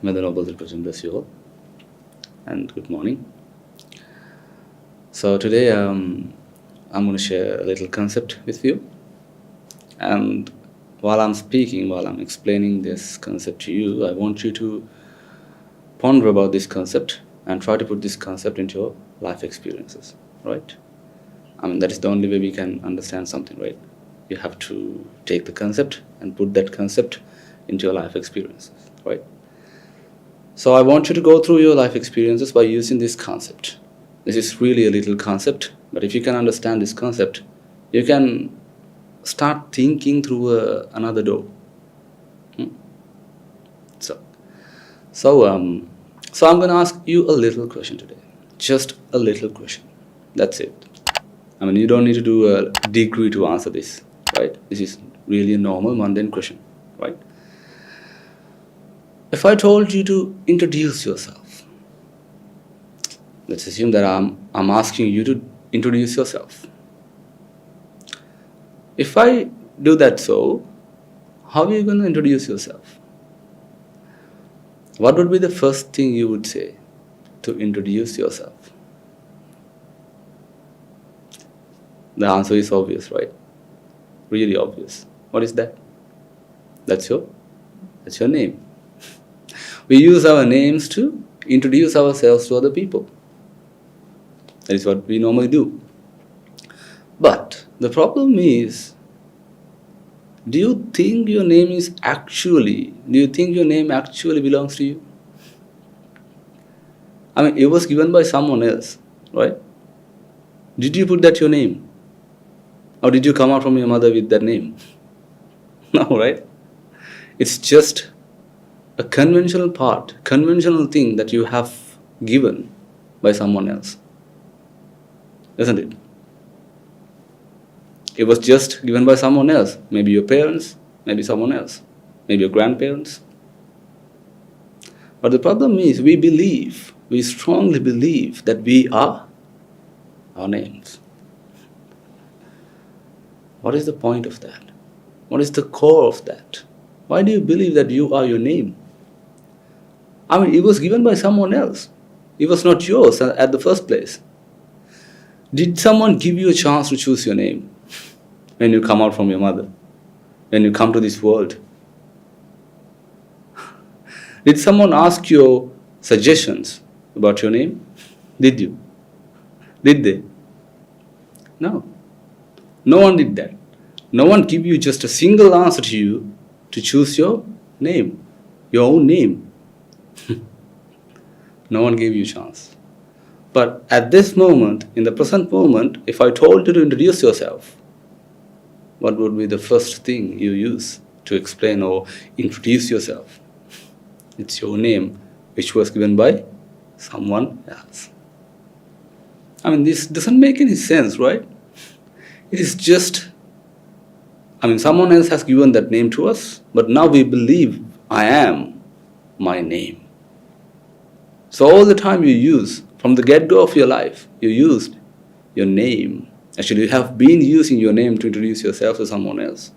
May the Noble Represent bless you all, and good morning. So today I'm going to share a little concept with you, and while I'm explaining this concept to you, I want you to ponder about this concept and try to put this concept into your life experiences, right? That is the only way we can understand something, right? You have to take the concept and put that concept into your life experiences, right? So I want you to go through your life experiences by using this concept. This is really a little concept, but if you can understand this concept, you can start thinking through another door. So I'm going to ask you a little question today. Just a little question. That's it. You don't need to do a degree to answer this, right? This is really a normal, mundane question, right? If I told you to introduce yourself, let's assume that I'm asking you to introduce yourself. If I do that, so how are you going to introduce yourself? What would be the first thing you would say to introduce yourself? The answer is obvious, right? Really obvious. What is that? That's your name. We use our names to introduce ourselves to other people. That is what we normally do. But the problem is, do you think your name actually belongs to you? It was given by someone else, right? Did you put that your name? Or did you come out from your mother with that name? No, right? It's just a conventional thing that you have given by someone else. Isn't it? It was just given by someone else. Maybe your parents, maybe someone else, maybe your grandparents. But the problem is we strongly believe that we are our names. What is the point of that? What is the core of that? Why do you believe that you are your name? It was given by someone else. It was not yours at the first place. Did someone give you a chance to choose your name when you come out from your mother? When you come to this world? Did someone ask your suggestions about your name? Did you? Did they? No. No one did that. No one gave you just a single answer to you to choose your name, your own name. No one gave you a chance. But at this moment, in the present moment, if I told you to introduce yourself, what would be the first thing you use to explain or introduce yourself? It's your name, which was given by someone else. This doesn't make any sense, right? It is just, someone else has given that name to us, but now we believe I am my name. So all the time you use, from the get-go of your life, you used your name. Actually, you have been using your name to introduce yourself to someone else.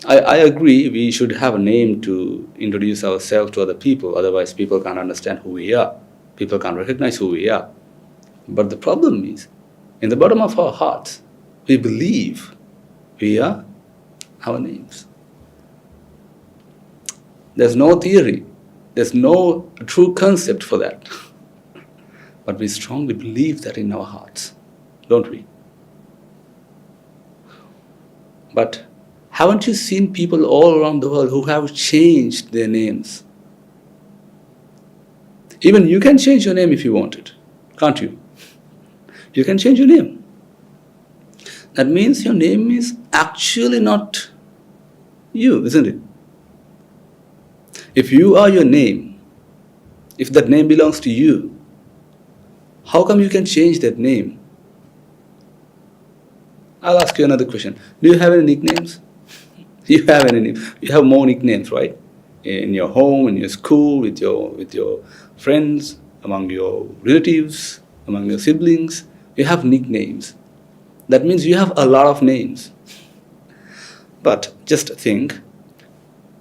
I agree we should have a name to introduce ourselves to other people, otherwise people can't understand who we are. People can't recognize who we are. But the problem is, in the bottom of our hearts, we believe we are our names. There's no theory. There's no true concept for that. But we strongly believe that in our hearts, don't we? But haven't you seen people all around the world who have changed their names? Even you can change your name if you want it, can't you? You can change your name. That means your name is actually not you, isn't it? If you are your name, if that name belongs to you, how come you can change that name? I'll ask you another question. Do you have any nicknames? You have more nicknames, right? In your home, in your school, with your friends, among your relatives, among your siblings, you have nicknames. That means you have a lot of names. But just think,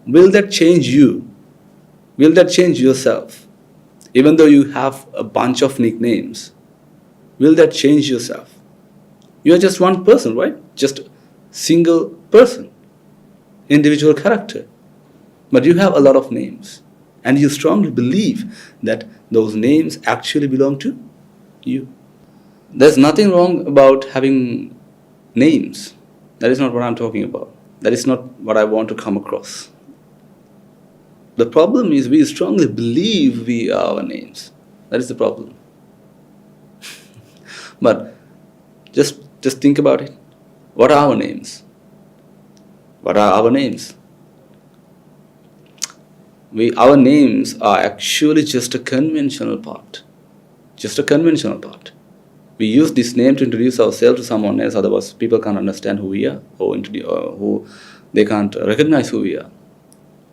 will that change you Will that change yourself? Even though you have a bunch of nicknames, will that change yourself? You are just one person, right? Just single person, individual character. But you have a lot of names. And you strongly believe that those names actually belong to you. There's nothing wrong about having names. That is not what I'm talking about. That is not what I want to come across. The problem is we strongly believe we are our names. That is the problem. But just think about it. What are our names? What are our names? Our names are actually just a conventional part. Just a conventional part. We use this name to introduce ourselves to someone else, otherwise people can't understand who we are, or who they can't recognize who we are.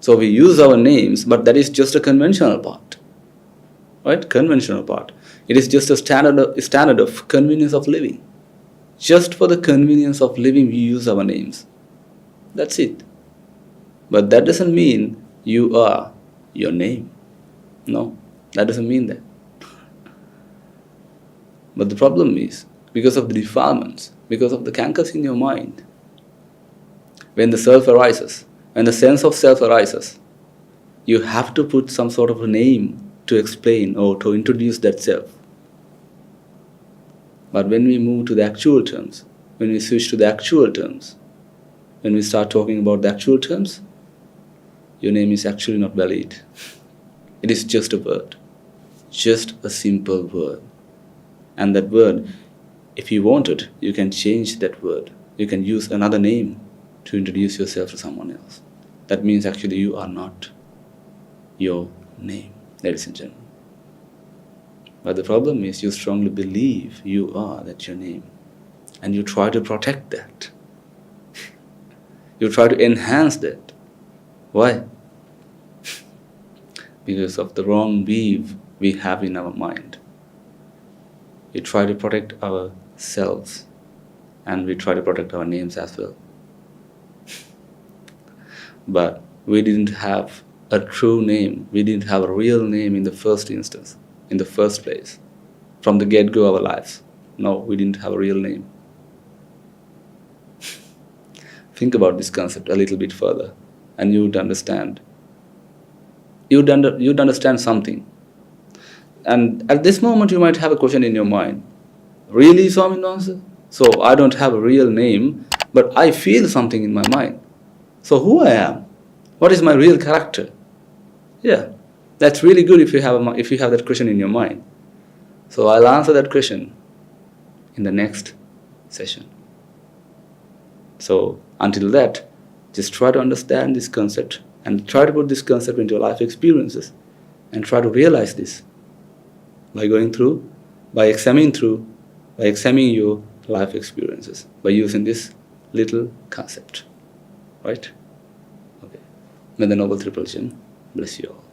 So we use our names, but that is just a conventional part. Right? Conventional part. It is just a standard of convenience of living. Just for the convenience of living, we use our names. That's it. But that doesn't mean you are your name. No, that doesn't mean that. But the problem is, because of the defilements, because of the cankers in your mind, when the self arises, when the sense of self arises, you have to put some sort of a name to explain or to introduce that self. But when we move to the actual terms, when we switch to the actual terms, when we start talking about the actual terms, your name is actually not valid. It is just a word, just a simple word. And that word, if you want it, you can change that word. You can use another name to introduce yourself to someone else. That means actually you are not your name, ladies and gentlemen. But the problem is you strongly believe you are that your name. And you try to protect that. You try to enhance that. Why? Because of the wrong weave we have in our mind. We try to protect ourselves, and we try to protect our names as well. But we didn't have a true name. We didn't have a real name in the first instance, in the first place, from the get-go of our lives. No, we didn't have a real name. Think about this concept a little bit further, and you would understand. You'd understand something. And at this moment, you might have a question in your mind. Really, Swaminathan? So I don't have a real name, but I feel something in my mind. So who I am? What is my real character? Yeah, that's really good if you have that question in your mind. So I'll answer that question in the next session. So until that, just try to understand this concept and try to put this concept into your life experiences and try to realize this by going through, by examining your life experiences, by using this little concept. Right? Okay. May the Noble Triple Gem bless you all.